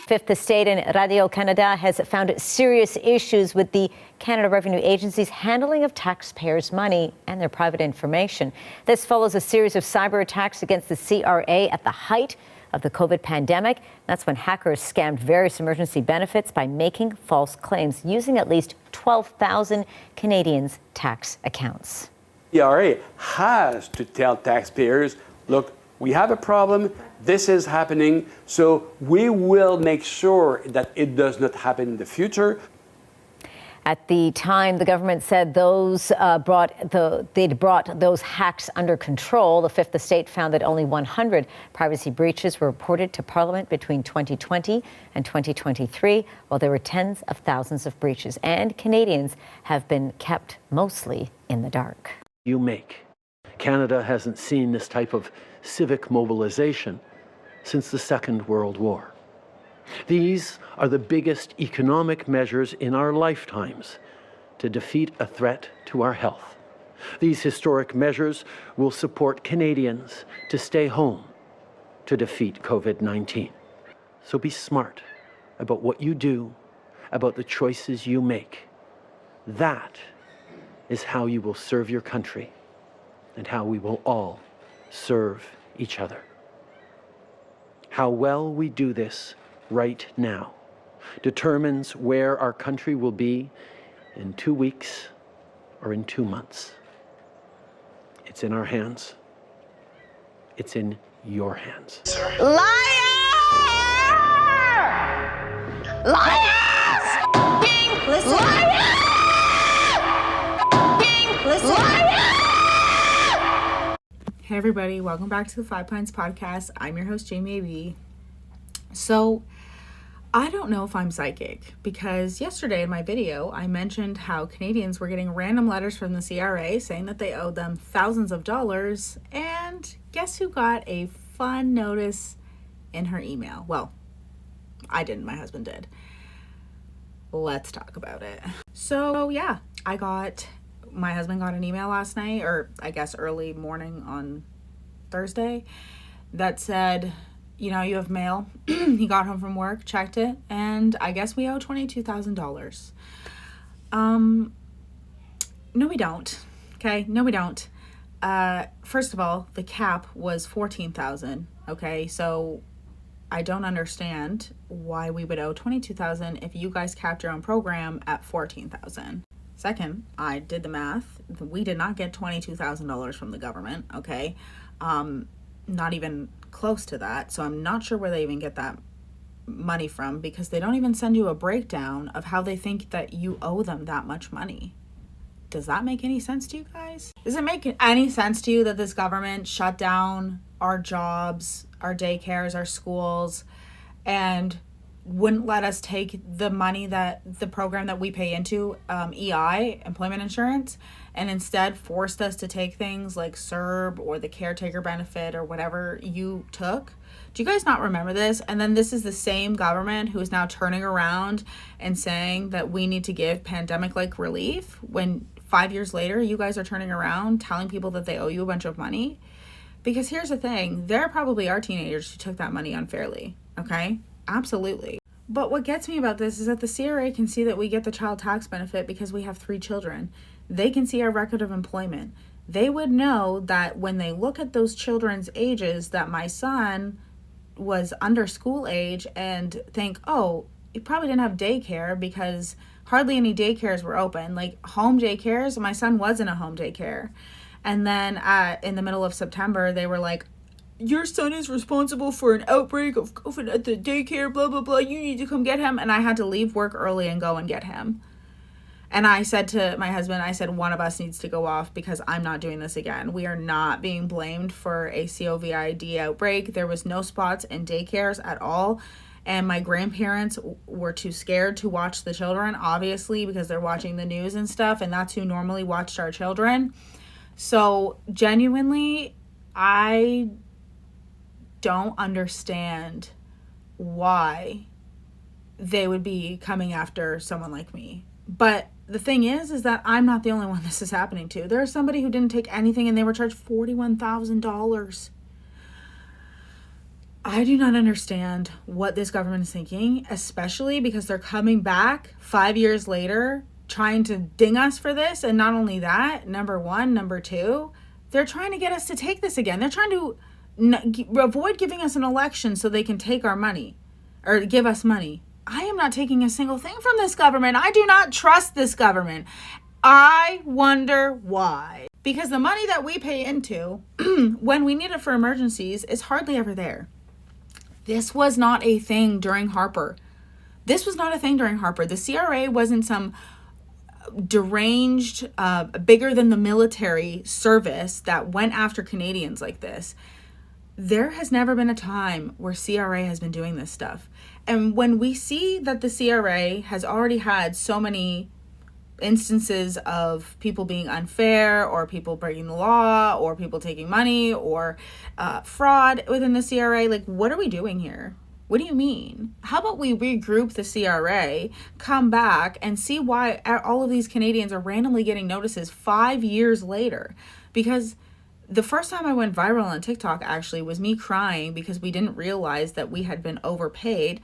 Fifth Estate and Radio-Canada has found serious issues with the Canada Revenue Agency's handling of taxpayers' money and their private information. This follows a series of cyber attacks against the CRA at the height of the COVID pandemic. That's when hackers scammed various emergency benefits by making false claims using at least 12,000 Canadians' tax accounts. The CRA has to tell taxpayers, look, we have a problem, this is happening, so we will make sure that it does not happen in the future. At the time, the government said they'd brought those hacks under control. The Fifth Estate found that only 100 privacy breaches were reported to Parliament between 2020 and 2023, while there were tens of thousands of breaches, and Canadians have been kept mostly in the dark. You make. Canada hasn't seen this type of civic mobilization since the Second World War. These are the biggest economic measures in our lifetimes to defeat a threat to our health. These historic measures will support Canadians to stay home to defeat COVID-19. So be smart about what you do, about the choices you make. That is how you will serve your country and how we will all serve each other. How well we do this right now determines where our country will be in 2 weeks or in 2 months. It's in our hands. It's in your hands. Liar! Liar! Listen. Liar! Listen. Liar! Hey everybody, welcome back to the 5 Pints Podcast. I'm your host, Jamie A.B. So, I don't know if I'm psychic, because yesterday in my video, I mentioned how Canadians were getting random letters from the CRA saying that they owed them thousands of dollars, and guess who got a fun notice in her email? Well, I didn't, my husband did. Let's talk about it. So yeah, my husband got an email last night, or I guess early morning on Thursday, that said, you know, you have mail. He got home from work, checked it, and I guess we owe $22,000. No, we don't. Okay, no, we don't. First of all, the cap was $14,000. Okay, so I don't understand why we would owe $22,000 if you guys capped your own program at $14,000. Second, I did the math. We did not get $22,000 from the government, okay? Not even close to that. So I'm not sure where they even get that money from, because they don't even send you a breakdown of how they think that you owe them that much money. Does that make any sense to you guys? Does it make any sense to you that this government shut down our jobs, our daycares, our schools, and wouldn't let us take the money that the program that we pay into, EI, employment insurance, and instead forced us to take things like CERB or the caretaker benefit or whatever you took? Do you guys not remember this? And then this is the same government who is now turning around and saying that we need to give pandemic-like relief, when 5 years later you guys are turning around telling people that they owe you a bunch of money? Because here's the thing, there probably are teenagers who took that money unfairly, okay? Absolutely. But what gets me about this is that the CRA can see that we get the child tax benefit because we have 3 children. They can see our record of employment. They would know that when they look at those children's ages, that my son was under school age, and think, oh, he probably didn't have daycare because hardly any daycares were open. Like home daycares, my son was in a home daycare. And then in the middle of September, they were like, your son is responsible for an outbreak of COVID at the daycare, blah, blah, blah. You need to come get him. And I had to leave work early and go and get him. And I said to my husband, I said, one of us needs to go off because I'm not doing this again. We are not being blamed for a COVID outbreak. There was no spots in daycares at all. And my grandparents were too scared to watch the children, obviously, because they're watching the news and stuff. And that's who normally watched our children. So genuinely, I don't understand why they would be coming after someone like me. But the thing is that I'm not the only one this is happening to. There's somebody who didn't take anything and they were charged $41,000. I do not understand what this government is thinking, especially because they're coming back 5 years later trying to ding us for this. And not only that, number one, number two, they're trying to get us to take this again. They're trying to avoid giving us an election so they can take our money or give us money. I am not taking a single thing from this government. I do not trust this government. I wonder why. Because the money that we pay into when we need it for emergencies is hardly ever there. This was not a thing during Harper. This was not a thing during Harper. The CRA wasn't some deranged, bigger than the military service that went after Canadians like this. There has never been a time where CRA has been doing this stuff. And when we see that the CRA has already had so many instances of people being unfair or people breaking the law or people taking money or fraud within the CRA, like, what are we doing here? What do you mean? How about we regroup the CRA, come back and see why all of these Canadians are randomly getting notices 5 years later? Because the first time I went viral on TikTok actually was me crying because we didn't realize that we had been overpaid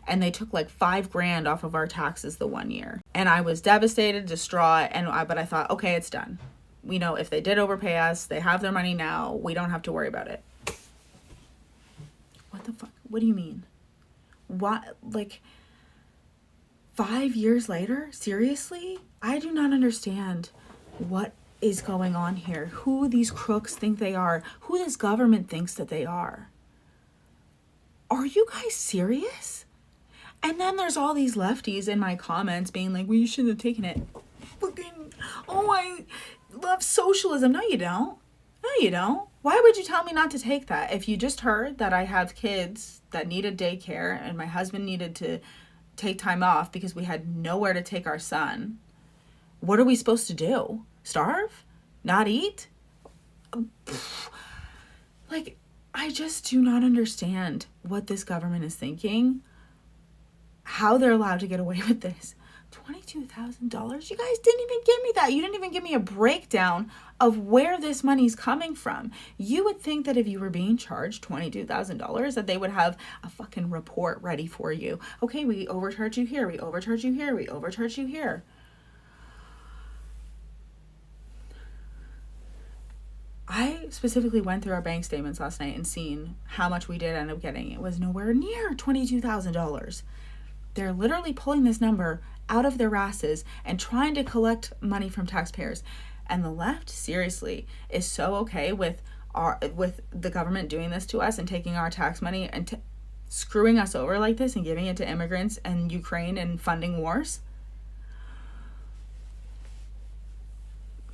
and they took like $5,000 off of our taxes the 1 year. And I was devastated, distraught, but I thought, okay, it's done. We know if they did overpay us, they have their money now. We don't have to worry about it. What the fuck? What do you mean? What, like, 5 years later? Seriously? I do not understand what is going on here. Who these crooks think they are. Who this government thinks that they are. Are you guys serious? And then there's all these lefties in my comments being like, well, you shouldn't have taken it. Fucking, oh, I love socialism. No, you don't. No, you don't. Why would you tell me not to take that? If you just heard that I have kids that needed daycare and my husband needed to take time off because we had nowhere to take our son, what are we supposed to do? Starve? Not eat? Like, I just do not understand what this government is thinking. How they're allowed to get away with this. $22,000? You guys didn't even give me that. You didn't even give me a breakdown of where this money's coming from. You would think that if you were being charged $22,000 that they would have a fucking report ready for you. Okay, we overcharge you here, we overcharge you here, we overcharge you here. I specifically went through our bank statements last night and seen how much we did end up getting. It was nowhere near $22,000. They're literally pulling this number out of their asses and trying to collect money from taxpayers. And the left, seriously, is so okay with the government doing this to us and taking our tax money and screwing us over like this and giving it to immigrants and Ukraine and funding wars.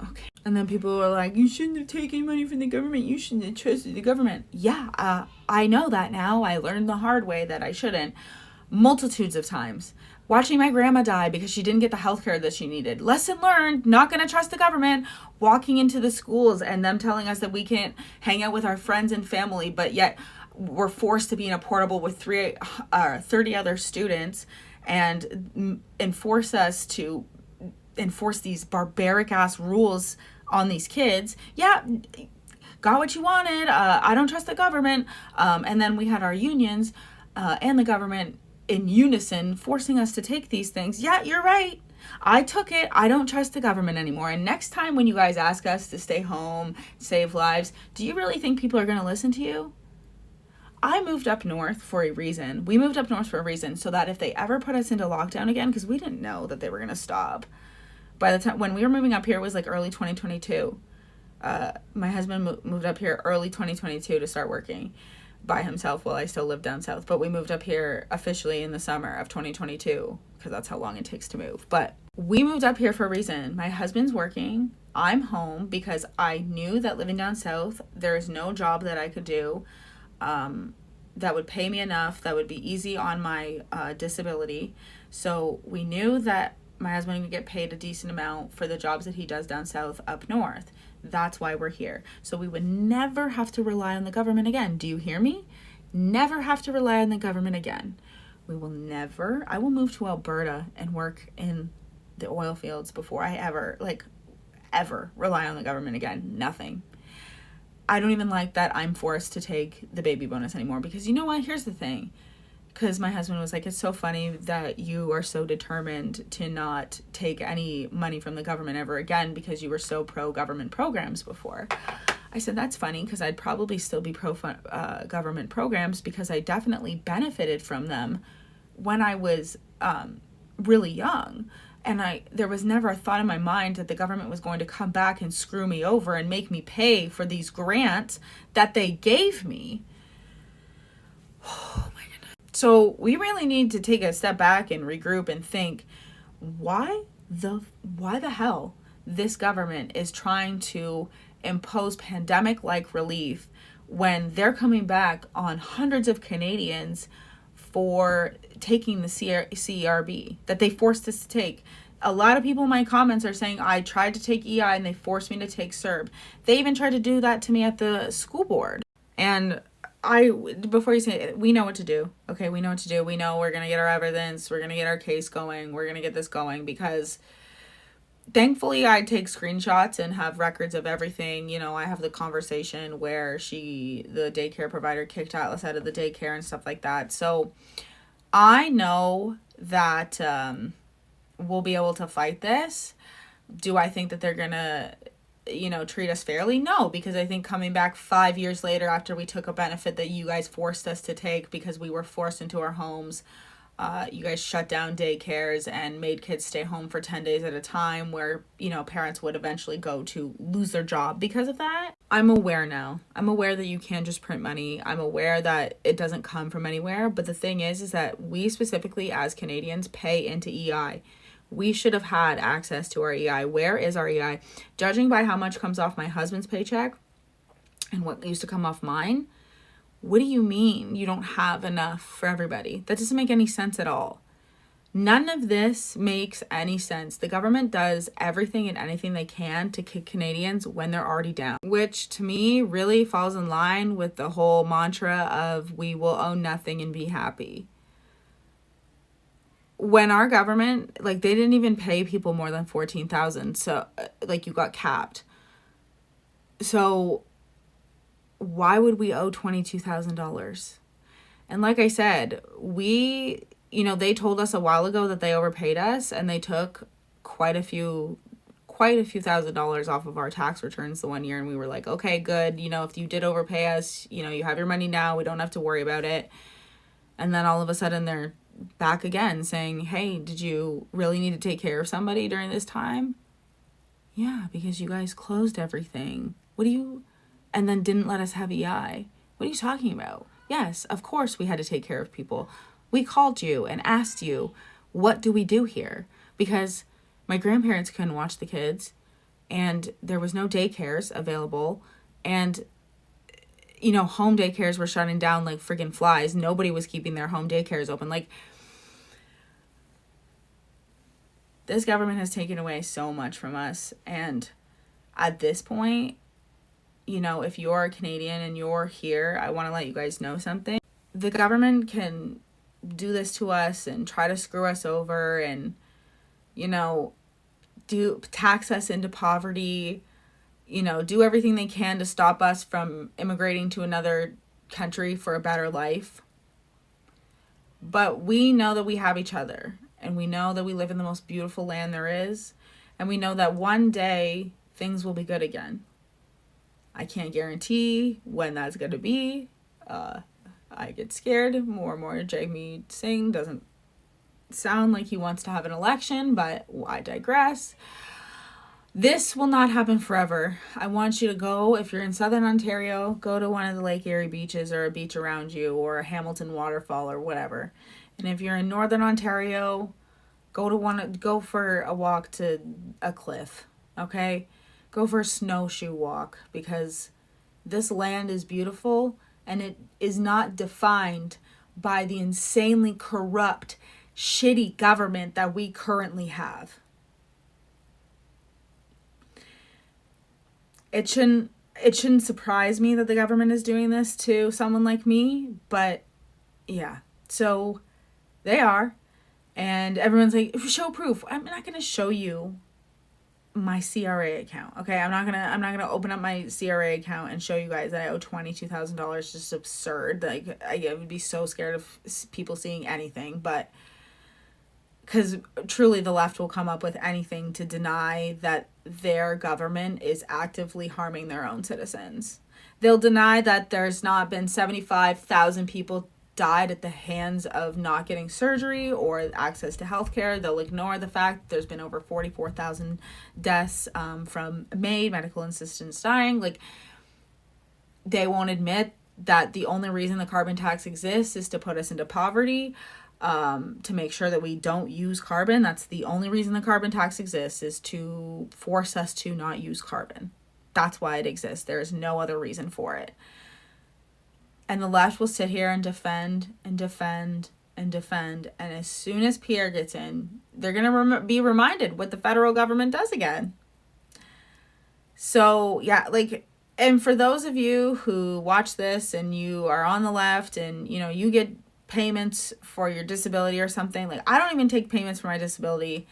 Okay. And then people are like, you shouldn't have taken money from the government. You shouldn't have trusted the government. Yeah, I know that now. I learned the hard way that I shouldn't. Multitudes of times. Watching my grandma die because she didn't get the health care that she needed. Lesson learned, not going to trust the government. Walking into the schools and them telling us that we can't hang out with our friends and family, but yet we're forced to be in a portable with 30 other students and enforce these barbaric ass rules on these kids. Yeah, got what you wanted. I don't trust the government. And then we had our unions and the government in unison forcing us to take these things. Yeah, you're right. I took it. I don't trust the government anymore. And next time when you guys ask us to stay home, save lives, do you really think people are going to listen to you? I moved up north for a reason. We moved up north for a reason so that if they ever put us into lockdown again, because we didn't know that they were going to stop. By the time when we were moving up here, it was like early 2022. My husband moved up here early 2022 to start working by himself while I still lived down south. But we moved up here officially in the summer of 2022 because that's how long it takes to move. But we moved up here for a reason. My husband's working. I'm home because I knew that living down south, there is no job that I could do that would pay me enough, that would be easy on my disability. So we knew that my husband would get paid a decent amount for the jobs that he does down south up north. That's why we're here. So we would never have to rely on the government again. Do you hear me? Never have to rely on the government again. I will move to Alberta and work in the oil fields before I ever rely on the government again. Nothing. I don't even like that I'm forced to take the baby bonus anymore, because you know what? Here's the thing. Because my husband was like, it's so funny that you are so determined to not take any money from the government ever again because you were so pro-government programs before. I said, that's funny, because I'd probably still be pro-government programs, because I definitely benefited from them when I was really young. And there was never a thought in my mind that the government was going to come back and screw me over and make me pay for these grants that they gave me. Oh my goodness. So we really need to take a step back and regroup and think, why the hell this government is trying to impose pandemic-like relief when they're coming back on hundreds of Canadians for taking the CERB that they forced us to take. A lot of people in my comments are saying, I tried to take EI and they forced me to take CERB. They even tried to do that to me at the school board. And before you say it, we know what to do. Okay, we know what to do. We know we're going to get our evidence. We're going to get our case going. We're going to get this going, because thankfully I take screenshots and have records of everything. You know, I have the conversation where the daycare provider kicked Atlas out of the daycare and stuff like that. So I know that we'll be able to fight this. Do I think that they're going to, treat us fairly? No, because I think coming back 5 years later after we took a benefit that you guys forced us to take because we were forced into our homes, you guys shut down daycares and made kids stay home for 10 days at a time, where, parents would eventually go to lose their job because of that. I'm aware now. I'm aware that you can't just print money. I'm aware that it doesn't come from anywhere. But the thing is that we specifically as Canadians pay into EI. We should have had access to our EI. Where is our EI? Judging by how much comes off my husband's paycheck and what used to come off mine, what do you mean you don't have enough for everybody? That doesn't make any sense at all. None of this makes any sense. The government does everything and anything they can to kick Canadians when they're already down, which to me really falls in line with the whole mantra of we will own nothing and be happy. When our government, they didn't even pay people more than $14,000. So, you got capped. So why would we owe $22,000? And like I said, they told us a while ago that they overpaid us, and they took quite a few $1,000s off of our tax returns the one year, and we were like, okay, good. If you did overpay us, you have your money now. We don't have to worry about it. And then all of a sudden they're back again saying, hey, did you really need to take care of somebody during this time? Yeah, because you guys closed everything. And then didn't let us have EI. What are you talking about? Yes, of course we had to take care of people. We called you and asked you, what do we do here? Because my grandparents couldn't watch the kids, and there was no daycares available, and home daycares were shutting down like friggin' flies. Nobody was keeping their home daycares open. This government has taken away so much from us. And at this point, if you're a Canadian and you're here, I want to let you guys know something. The government can do this to us and try to screw us over and, tax us into poverty, do everything they can to stop us from immigrating to another country for a better life. But we know that we have each other, and we know that we live in the most beautiful land there is, and we know that one day things will be good again. I can't guarantee when that's going to be. I get scared more and more. Jagmeet Singh doesn't sound like he wants to have an election, but I digress. This will not happen forever. I want you to go, if you're in Southern Ontario, go to one of the Lake Erie beaches or a beach around you or a Hamilton waterfall or whatever. And if you're in Northern Ontario, go for a walk to a cliff, okay? Go for a snowshoe walk, because this land is beautiful and it is not defined by the insanely corrupt, shitty government that we currently have. It shouldn't surprise me that the government is doing this to someone like me, but yeah, so they are. And everyone's like, show proof. I'm not going to show you my CRA account. Okay, I'm not gonna open up my CRA account and show you guys that I owe $22,000. Just absurd. Like I would be so scared of people seeing anything, but because truly the left will come up with anything to deny that their government is actively harming their own citizens. They'll deny that there's not been 75,000 people died at the hands of not getting surgery or access to healthcare. They'll ignore the fact that there's been over 44,000 deaths from medical assistance dying. Like, they won't admit that the only reason the carbon tax exists is to put us into poverty, to make sure that we don't use carbon. That's the only reason the carbon tax exists, is to force us to not use carbon. That's why it exists. There is no other reason for it. And the left will sit here and defend and defend and defend. And as soon as Pierre gets in, they're going to be reminded what the federal government does again. So, yeah, like, and for those of you who watch this and you are on the left and, you know, you get payments for your disability or something, like, I don't even take payments for my disability.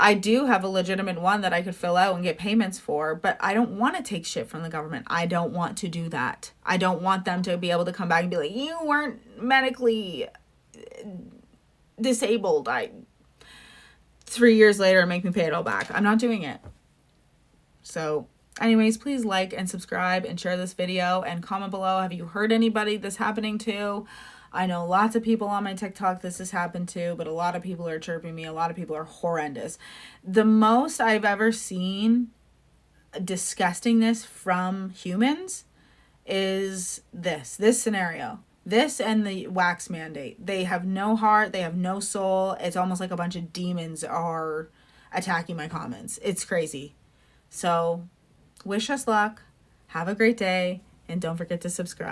I do have a legitimate one that I could fill out and get payments for, but I don't want to take shit from the government. I don't want to do that. I don't want them to be able to come back and be like, you weren't medically disabled. 3 years later, make me pay it all back. I'm not doing it. So anyways, please like and subscribe and share this video and comment below. Have you heard anybody this happening to? I know lots of people on my TikTok this has happened to, but a lot of people are chirping me. A lot of people are horrendous. The most I've ever seen disgustingness from humans is this scenario. This and the wax mandate. They have no heart. They have no soul. It's almost like a bunch of demons are attacking my comments. It's crazy. So wish us luck. Have a great day. And don't forget to subscribe.